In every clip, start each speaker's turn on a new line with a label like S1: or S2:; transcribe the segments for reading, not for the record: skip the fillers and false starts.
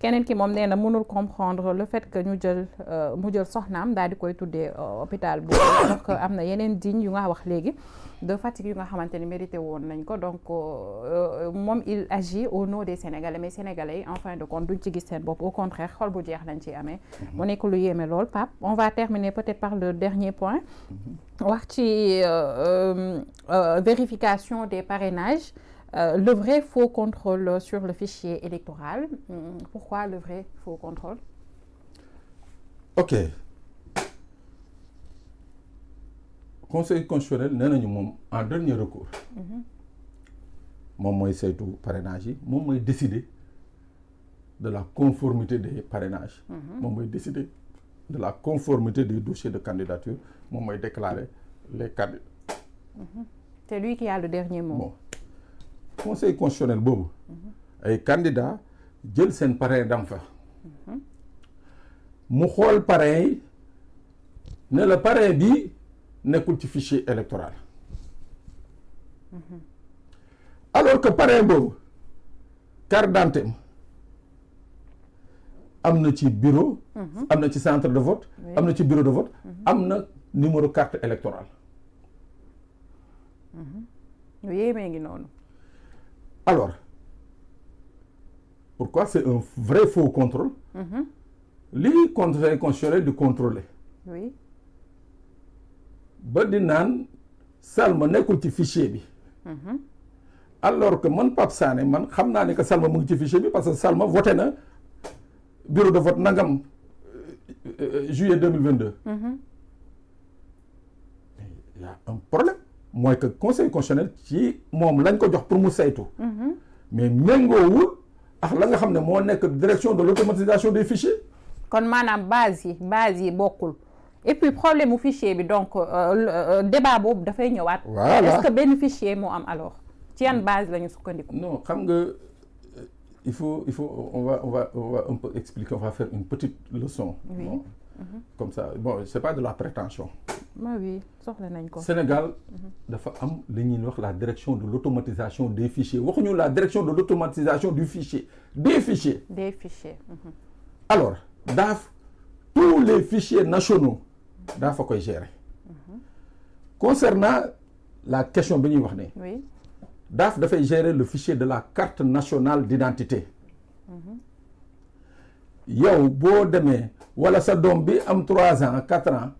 S1: keneen ki moom nee na mënul comprendre le fait que mu jël soxnaam daal di koy tuddee hôpital boobu alors que am na yeneen dignes yu nga wax léegi de Fatick yu nga xamante ni mérité woon nañ ko donc moom il agit au nom des Sénégalais mais Sénégalais yi en fin de compte duñ ci gis seen bopp au contraire xol bu jeex lañ ci amee. mu nekk lu yéeme lool Pape on va terminer peut-être par le dernier point. wax ci vérification des parrainages. Le vrai faux contrôle sur le fichier électoral. Pourquoi le vrai faux contrôle?
S2: Ok. Conseil constitutionnel nee nañu moom en dernier recours. moom mooy saytu parrainage yi moom mooy décider de la conformité des parrainages. moom mooy décider de la conformité des dossiers de candidature moom mooy déclarer les candidats.
S1: C'est lui qui a le dernier mot.
S2: Bon. Conseil constitutionnel boobu ay candidats jël seen parrain dam fa mu xool parrain yi ne la parrain bi nekkul ci fichier électoral alors que parrain boobu carte d'identité am na ci bureau am na ci centre de vote am na ci bureau de vote am na numéro carte électorale
S1: yéemee ngi noonu.
S2: Alors, pourquoi c'est un vrai faux contrôle? Li Conseil constitutionnel di contrôler.
S1: Oui.
S2: ba di naan Salma nekkul ci fichier bi. alors que man Pape Sané man xam naa ne que Salma mu ngi ci fichier bi parce que Salma voté na bureau de vote nangam juillet 2022. Il y a un problème. mooy que conseil constitutionnel ci moom lañ ko jox pour mu saytu. mais méngoowul ak la nga xam ne moo nekk direction de l'automatisation des fichiers.
S1: kon maanaam base yi bokkul et puis problème mu fichier bi donc débat boobu dafay ñëwaat.
S2: voilà
S1: est-ce que benn fichier moo am alors ci yan base la ñu sukkandiku.
S2: non xam nga il faut on va un peu expliquer on va faire une petite leçon.
S1: Oui.
S2: Bon. Comme ça bon c'est pas de la prétention.
S1: oui soxla nañ ko.
S2: Sénégal dafa am li ñuy wax la direction de l'automatisation des fichiers waxuñu la direction de l'automatisation du fichier des fichiers.
S1: Des fichiers.
S2: Alors daaf tous les fichiers nationaux dafa koy gérer. Concernant la question bi ñuy wax ne.
S1: Oui.
S2: daaf dafay gérer le fichier de la carte nationale d'identité. yow boo demee wala sa doom bi am 3 ans 4 ans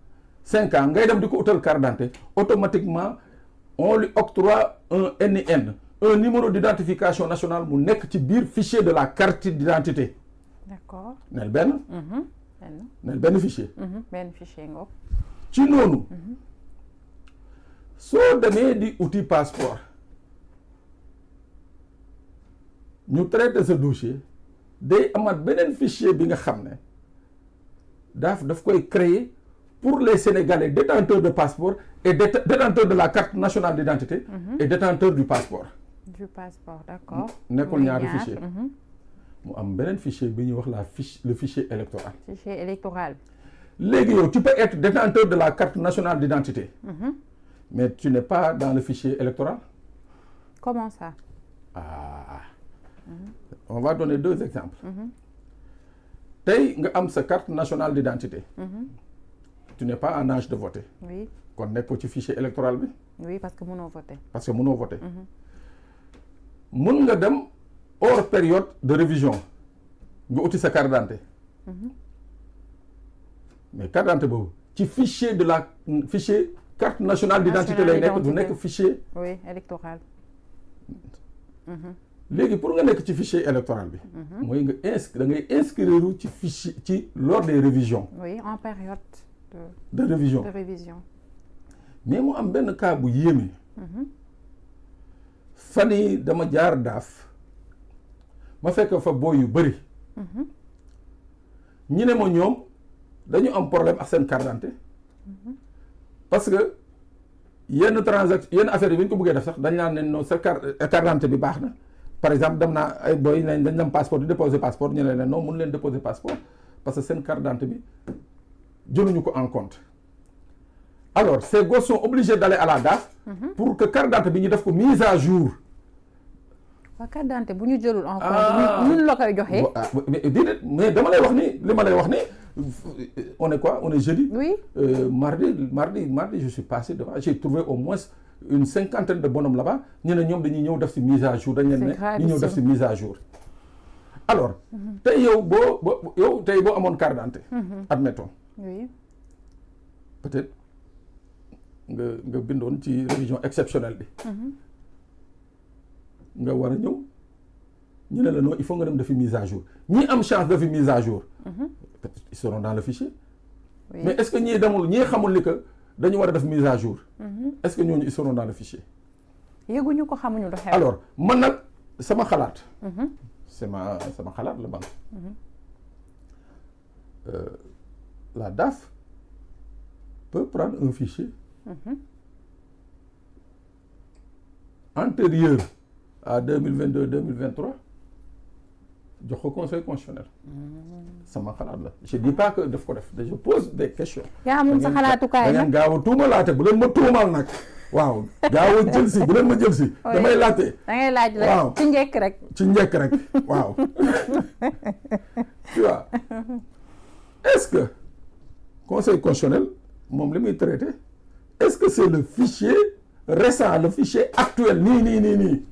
S2: 5 ans ngay dem di ko utal carte d'identité automatiquement on lui octroie un NIN un numéro d'identification nationale mu nekk ci biir fichier de la carte d'identité.
S1: D'accord.
S2: nel benn. nel benn fichier.
S1: benn fichier ngoog.
S2: ci noonu. soo demee di uti passeport ñu traité ce dossier day amaat beneen fichier bi nga xam ne daf koy créer pour les Sénégalais détenteurs de passeport et détenteurs de la carte nationale d'identité et détenteurs du passeport.
S1: Du passeport, d'accord.
S2: nekkul ñaari fichier mu am beneen fichier bi ñuy wax le fichier électoral.
S1: Fichier électoral.
S2: léegi yow tu peux être détenteur de la carte nationale d'identité. Mais tu n'es pas dans le fichier électoral.
S1: Comment ça?
S2: On va donner 2 exemples. tey nga am sa carte nationale d'identité. Tu n'es pas en âge de voter.
S1: Oui.
S2: kon nekkoo ci fichier électoral bi.
S1: Oui, parce que mënoo voter.
S2: mun nga dem hors période de révision nga uti sa carte d'identité. mais carte d'identité boobu ci fichier de la fichier carte nationale d'identité lay nekk du nekk fichier.
S1: Oui, électoral.
S2: léegi pour nga nekk ci fichier électoral bi. mooy nga da ngay inscrire ci fichier ci lors des révisions.
S1: Oui, en période
S2: de révision. mais mu am benn cas bu yéeme. fan yii dama jaar daaf ma fekk fa booy yu bëri. ñi ne ma ñoom dañu am problème ak seen carte d'identité parce que yenn transaction yenn affaire yi bi ñu ko bëggee def sax dañ naan ne non sa carte d'identité bi baax na par exemple dem naa ay booy nañ dañ dem passeport di déposer passeport ñu ne leen non mun leen déposer passeport parce que seen carte d'identité bi jëluñu ko en compte. Alors ces gosses sont obligés d'aller à la DAF pour que carte d'identité bi ñu def ko mise à jour.
S1: waa carte d'identité bu ñu jëlul en compte ñun la koy joxee.
S2: mais dama lay wax ni li ma lay wax ni on est quoi on est jeudi.
S1: oui
S2: mardi je suis passé devant j'ai trouvé au moins une 50aine de bonhommes là-bas ñu ne ñoom dañuy ñëw def ci mise à jour dañ leen ne ñu ñëw def ci mise à jour. alors tey yow boo amoon carte d'identité. admettons.
S1: oui.
S2: peut-être nga bindoon ci révision exceptionnelle bi. nga war a ñëw ñu ne la non il faut nga dem defi mise à jour ñi am chance defi mise à jour. ils seront dans le fichier. Oui. Mais est-ce que ñii xamul ni que dañu war a def mise à jour. Est-ce que ñooñu ils seront dans le fichier.
S1: yëguñu ko xamuñu lu xew.
S2: alors man nag sama xalaat. sama xalaat la man. La DAF peut prendre un fichier. Antérieur à 2022-2023 jox ko conseil constitutionnel. sama xalaat la je dis pas que daf ko def je pose des questions.
S1: yaa moom sa xalaatukaay
S2: da ngeen gaaw a tuumalaate bu leen ma tuumal nag waaw gaaw a jël si bu leen ma jël si. damay laajte.
S1: da ngay laaj rek
S2: waaw
S1: ci njëkk rek.
S2: ci njëkk rek waaw. tu vois est-ce que conseil constitutionnel moom li muy traité est-ce que c'est le fichier récent le fichier actuel nii.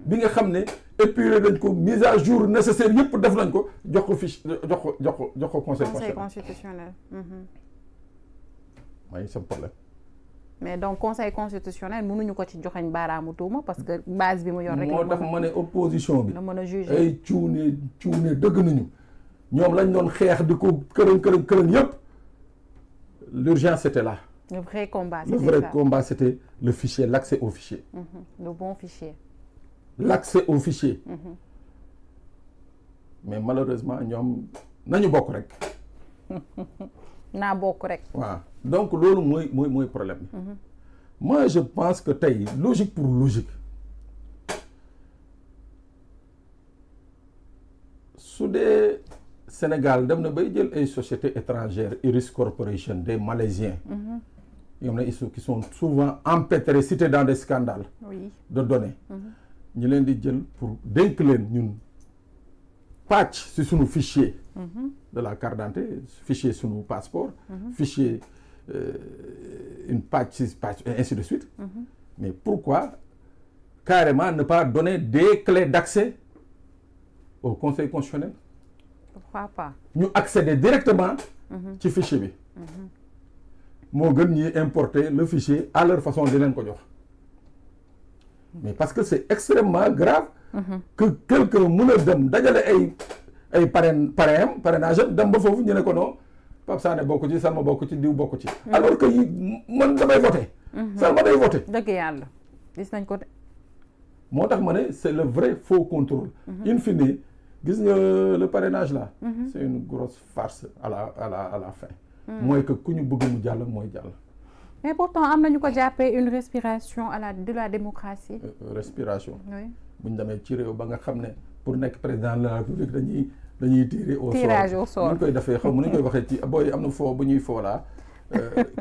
S2: bi nga xam ne épuré nañ ko mise à jour nécessaire yëpp def nañ ko jox ko fiche jox ko conseil constitutionnel. mooy sa problème.
S1: mais donc conseil constitutionnel mënuñu ko ci joxañ baaraamu tuuma parce que base bi mu yor rek.
S2: moo tax ma ne opposition bi.
S1: la mën a juger
S2: ay cuune dëgg nañu ñoom lañ doon xeex di ko kërën yëpp l'urgence c'était là.
S1: le vrai combat
S2: c'était le fichier l'accès au fichier.
S1: le bon fichier.
S2: L'accès au fichier. Mais malheureusement ñoom nañu bokk rek.
S1: naa bokk rek.
S2: waaw donc loolu mooy problème bi. moi je pense que tey logique pour logique su dee Sénégal dem na bay jël ay sociétés étrangères Iris Corporation des Malaisiens. ñoom ne qui sont souvent empêtrés cités dans des scandales.
S1: Oui.
S2: De données. ñu leen di jël pour dénk leen ñun pàcc ci sunu fichier. de la carte d'identité fichier sunu passeport. fichier une pàcc ci pàcc et ainsi de suite. Mais pourquoi carrément ne pas donner des clés d'accès au conseil constitutionnel.
S1: Pourquoi pas.
S2: ñu accéder directement. ci fichier bi. moo gën ñuy importer le fichier à leur façon di leen ko jox. mais parce que c'est extrêmement grave. que quelqu'un mën a dem dajale ay parrainage dem ba foofu ñu ne ko non Pape Sané bokk ci Salma bokk ci diw bokk ci. alors que man damay voter. Salma day voter.
S1: dëgg yàlla gis nañ ko de.
S2: moo tax ma ne c'est le vrai faux contrôle. in fine gis nga le parrainage là. c'est une grosse farce à la fin. mooy que ku ñu bëgg mu jàll mooy jàll.
S1: mais pourtant am nañu ko jàppee une respiration de la démocratie.
S2: respiration.
S1: oui
S2: bu ñu demee ci réew ba nga xam ne pour nekk président de la République dañuy tirer au sort.
S1: tirage au sort
S2: ñu koy defee xaw ma nu ñu koy waxee ci booy am na foo bu ñuy foo laa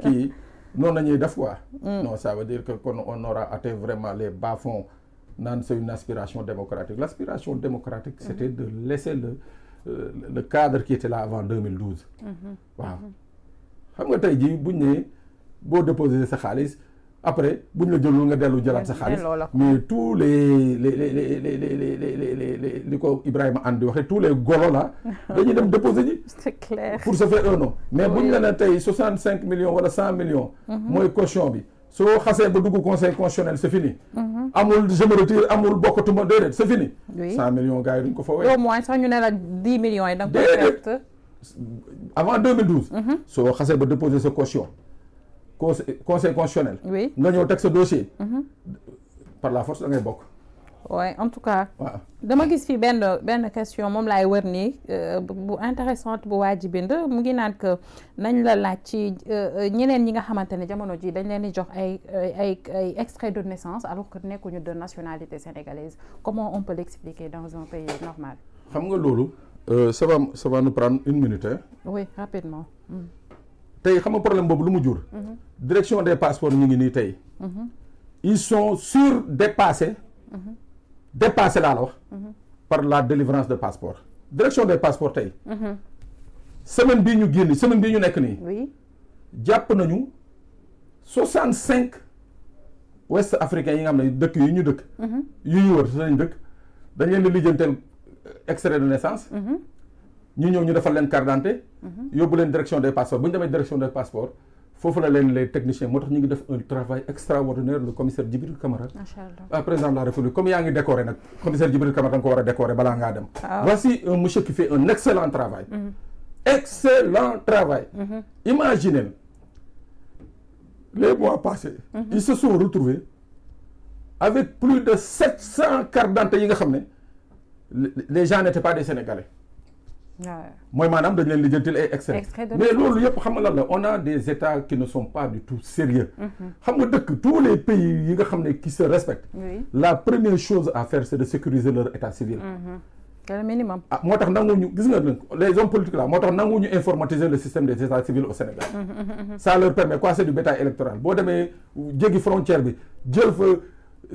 S2: kii noonu la ñuy def quoi. non ça veut dire que kon on aura atteint vraiment les bas-fonds naan c'est une aspiration démocratique l'aspiration démocratique c'était de laisser le cadre qui était là avant 2012. waaw xam nga tey jii buñ ne boo déposé sa xaalis après buñ la jëlul nga dellu jëlaat sa xaalis mais tous les li ko Ibrahima Andi waxee tous les golo là dañuy dem déposer ji.
S1: c'est clair
S2: pour se faire un nom. mais buñ la ne tey 65 millions wala 100 millions. mooy caution bi soo xasee ba dugg conseil constitutionnel c'est fini. amul je me retire amul bokkatuma déedéet c'est fini. 100 millions gars yi duñ ko fa wéy.
S1: au moins sax ñu ne la 10 millions yi da nga koy perte.
S2: avant 2012. soo xasee ba déposer sa caution. conseil constitutionnel.
S1: oui
S2: nga ñëw teg sa dossier. par la force da ngay bokk.
S1: oui en tout cas.
S2: waaw
S1: dama gis fii benn question moom laay wër nii bu intéressante bu waa ji bind mu ngi naan que nañ la laaj ci ñeneen ñi nga xamante ne jamono ji dañ leen di jox ay extrait de naissance alors que nekkuñu de nationalité sénégalaise comment on peut l'expliquer dans un pays normal.
S2: xam nga loolu. ça va nous prendre une minute.
S1: oui rapidement.
S2: tey xam nga problème boobu lu mu jur. direction des passeports ñu ngi nii tey. ils sont surdépassés. dépassé laa la wax par la délivrance de passeport direction des passeports tey semaine bii ñu génn semaine bii ñu nekk nii
S1: oui
S2: jàpp nañu 65 ouest africains yi nga xam ne dëkk yi ñu dëkk yu ñu wër lañ dëkk dañ leen di lijjanteel extrait de naissance ñu ñëw ñu defal leen carte d'identité yóbbu leen direction des passeports bu ñu demee direction des passeports foofu la leen les techniciens moo tax ñu ngi def un travail extraordinaire le commissaire Djibril Camara président de la République comme yaa ngi décoré nag commissaire Djibril Camara da nga ko war a décoré balaa ngaa dem voici un monsieur qui fait un excellent travail excellent travail imaginez les mois passés ils se sont retrouvés avec plus de 700 cartes d'identité yi nga xam ne les gens n'étaient pas des Sénégalais mooy maanaam dañ leen lijjantil ay extrait mais loolu yëpp xam nga lan la on a des états qui ne sont pas du tout sérieux xam nga dëkk tous les pays yi nga xam ne qui se respectent la première chose à faire c'est de sécuriser leur état civil
S1: c'est le minimum
S2: moo tax nanguwuñu gis nga les hommes politiques là moo tax nanguwuñu informatiser le système des états civils au Sénégal ça leur permet quoi c'est du bétail électoral boo demee jéggi frontière bi jël fa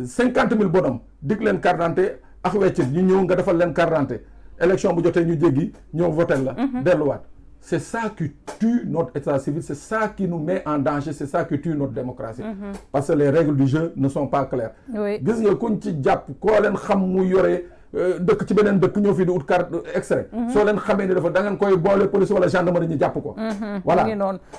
S2: 50 000 bonhommes dig leen carte d'identité ak weccit ñu ñëw nga defal leen carte d'identité élection bu jotee ñu jéggi ñëw votel la delluwaat c'est ça qui tue notre état civil c'est ça qui nous met en danger c'est ça qui tue notre démocratie parce que les règles du jeu ne sont pas claires gis nga kuñ ci jàpp koo leen xam mu yore dëkk ci beneen dëkk ñëw fii di ut carte extrait soo leen xamee ni dafa da ngeen koy boole police wala gendarmerie ñu jàpp ko voilà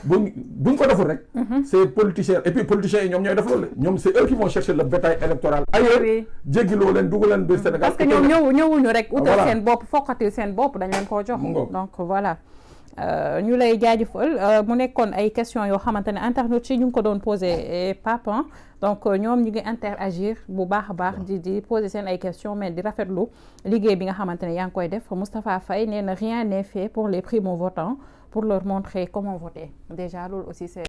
S2: buñ ko deful rek c'est politiciens et puis politiciens yi ñoom ñooy def loolu ñoom c'est eux qui vont chercher le bétail électoral ailleurs jéggiloo leen dugal leen biir Sénégal
S1: parce que ñoom ñëwuñu rek utal seen bopp fokkatil seen bopp dañ leen koo jox donc voilà ñu lay jaajëfal mu nekkoon ay questions yoo xamante ne internautes yi ñu ngi ko doon posé Pape donc ñoom ñu ngi interagir bu baax a baax di poser seen ay questions mais di rafetlu liggéey bi nga xamante ne yaa ngi koy def Moustapha Faye nee na rien n'est fait pour les primo-votants pour leur montrer comment voter déjà loolu aussi c'est